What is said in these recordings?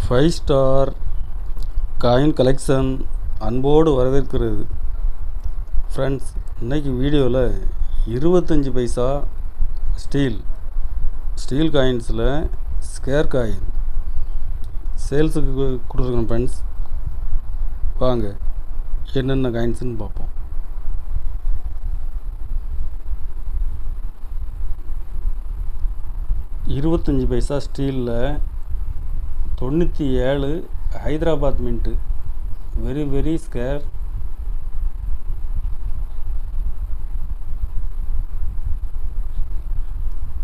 Five star coin collection அன்போடு வரவேற்கிறது. Friends, இன்றைக்கி வீடியோவில் 25 பைசா ஸ்டீல் காயின்ஸில் ஸ்கேர் காயின் சேல்ஸுக்கு கொடுத்துருக்கோம். ஃப்ரெண்ட்ஸ், வாங்க என்னென்ன காயின்ஸுன்னு பார்ப்போம். இருபத்தஞ்சி பைசா ஸ்டீலில் 97 Hyderabad mint, very scarce.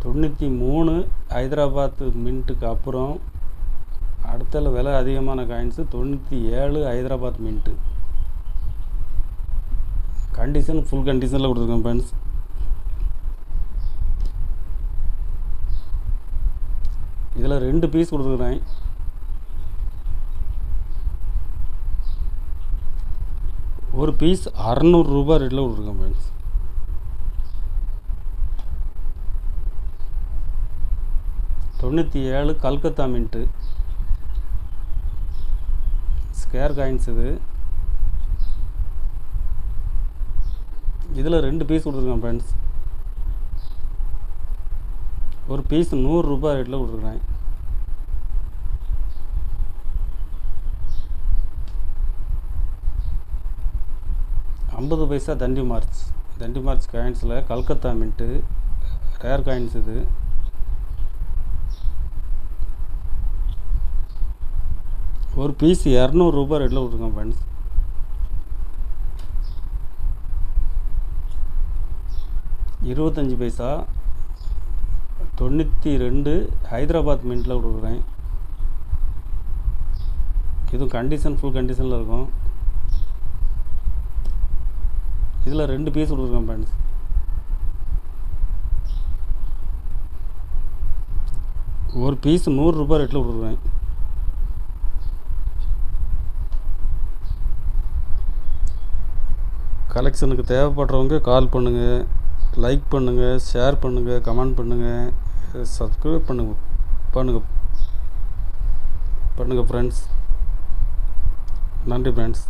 93 Hyderabad மின்ட்டுக்கு அப்புறம் அடுத்த விலை அதிகமான coins 97 Hyderabad mint. Condition full கண்டிஷனில் கொடுத்துருக்கோம். ஃப்ரெண்ட்ஸ், இதில் 2 பீஸ் கொடுத்துருக்குறேன். ஒரு பீஸ் 600 ரூபா ரேட்டில் கொடுத்துருக்கேன். ஃப்ரெண்ட்ஸ், தொண்ணூற்றி கல்கத்தா மின்ட்டு ஸ்கேர் காயின்ஸ். இதில் 2 பீஸ் கொடுத்துருக்கேன். ஃப்ரெண்ட்ஸ், ஒரு பீஸ் 100 ரூபா ரேட்டில் கொடுத்துருக்குறேன். ஐம்பது பைசா தண்டி மார்ச் காயின்ஸில் கல்கத்தா மின்ட்டு ரேர் காயின்ஸ். இது ஒரு பீஸ் 200 ரூபா ரேட்டில் கொடுத்துருக்கோம். ஃப்ரெண்ட்ஸ், இருபத்தஞ்சி பைசா 92 ஹைதராபாத் மின்ட்டில் கொடுக்குறேன். இதுவும் கண்டிஷன் ஃபுல் கண்டிஷனில் இருக்கும். இதில் 2 பீஸ் கொடுத்துருக்கேன். ஃப்ரெண்ட்ஸ், ஒரு பீஸ் 100 ரூபா ரேட்டில் கொடுத்துருக்கேன். கலெக்ஷனுக்கு தேவைப்படுறவங்க கால் பண்ணுங்கள், லைக் பண்ணுங்கள், ஷேர் பண்ணுங்கள், கமெண்ட் பண்ணுங்கள், சப்ஸ்கிரைப் பண்ணுங்கள் ஃப்ரெண்ட்ஸ். நன்றி ஃப்ரெண்ட்ஸ்.